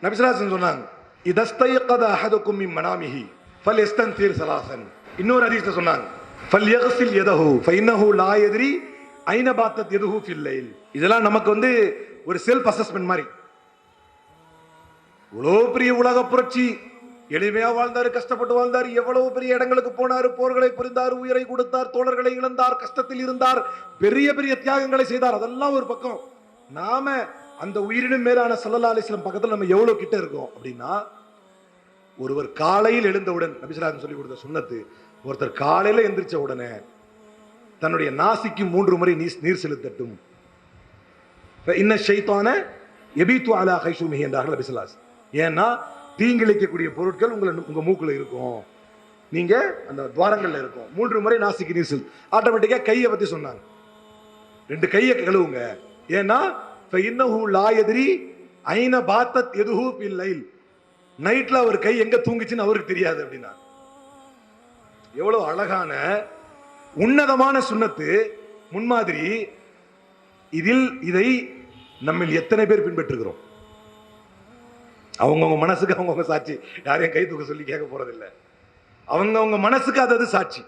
நபி ஸல்லல்லாஹு அலைஹி வஸல்லம் சொன்னாங்க, இதஸ்தைகத அஹதுக்கும் மின் மனாமிஹி ஃபல்யஸ்தன்சிர் ஸலாசன். இன்னொரு ஹதீஸ்ல சொன்னாங்க, ஃபல்யக்ஸில் யதஹு ஃபஇன்னஹு லா யத்ரி ஐன பாத்தத் யதுஹு ஃபில் லைல். இதெல்லாம் நமக்கு ஒரு செல்ஃப் அசஸ்மெண்ட் மாதிரி. இவ்வளவு பெரிய உலக புரட்சி, எளிமையா வாழ்ந்தாரு, கஷ்டப்பட்டு வாழ்ந்தார், எவ்வளவு பெரிய இடங்களுக்கு போனார், போர்களை புரிந்தார், உயிரை கொடுத்தார், தோழர்களை இழந்தார், கஷ்டத்தில் இருந்தார், பெரிய பெரிய தியாகங்களை செய்தார். அதெல்லாம் ஒரு பக்கம். நாம அந்த உயிரினும் மேலான ஸல்லல்லாஹு அலைஹி வஸல்லம் பக்கத்துல நம்ம எவ்வளவு கிட்ட இருக்கோம் அப்படின்னா, ஒருவர் காலையில் எழுந்தவுடன் நபி ஸல்லல்லாஹு அலைஹி வஸல்லம் சொல்லி கொடுத்த சுன்னத்து, ஒருத்தர் காலையில எந்திரிச்ச உடனே தன்னுடைய நாசிக்கு 3 முறை நீர் செலுத்தட்டும். இன்ன ஷைத்தான யபீது அலா கைஷுமிஹி என்றார்கள் நபி ஸல்லல்லாஹு அலைஹி வஸல்லம். ஏன்னா தீங்கிழைக்கக்கூடிய பொருட்கள் உங்க மூக்குல இருக்கும், நீங்க அந்த துவாரங்கள்ல இருக்கும். 3 முறை நாசிக்கு நீர் செலுத்து. ஆட்டோமேட்டிக்கா கையை பத்தி சொன்னாங்க, 2 கையை கழுவுங்க. ஏன்னா ஃபஇன்னஹு லா யத்ரி ஐன பாத்தத் யதுஹு ஃபில் லைல். நைட்ல அவர் கை எங்க தூங்குச்சுன்னு அவருக்கு தெரியாது அப்படின்னா. எவ்வளவு அழகான உன்னதமான சுன்னத்து, முன்மாதிரி. இதை நம்மில் எத்தனை பேர் பின்பற்றுகிறோம்? அவங்கவுங்க மனசுக்கு அவங்கவுங்க சாட்சி. யாரையும் கை தூக்க சொல்லி கேட்க போறதில்லை. அவங்கவுங்க மனசுக்கு அது சாட்சி.